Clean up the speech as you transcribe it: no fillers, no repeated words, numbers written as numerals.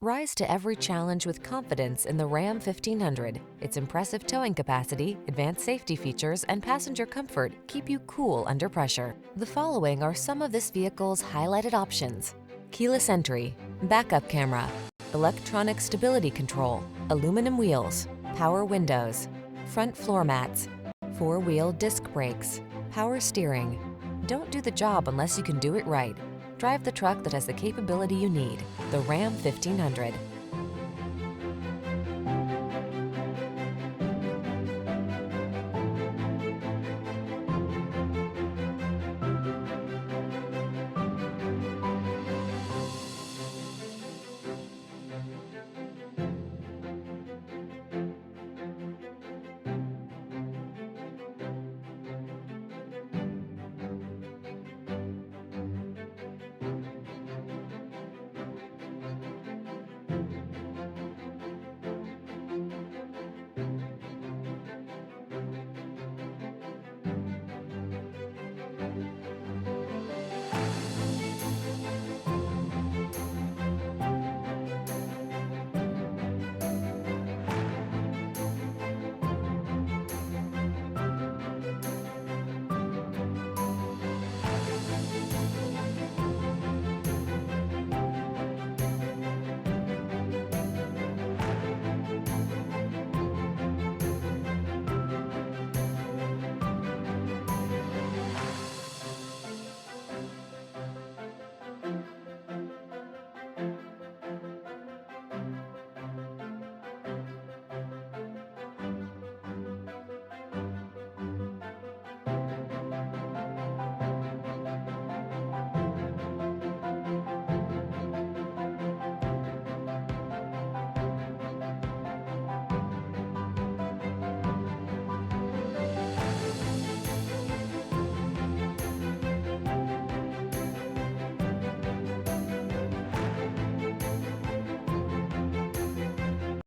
Rise to every challenge with confidence in the Ram 1500. Its impressive towing capacity, advanced safety features, and passenger comfort keep you cool under pressure. The following are some of this vehicle's highlighted options: keyless entry, backup camera, electronic stability control, aluminum wheels, power windows, front floor mats, four-wheel disc brakes, power steering. Don't do the job unless you can do it right. Drive the truck that has the capability you need, the Ram 1500.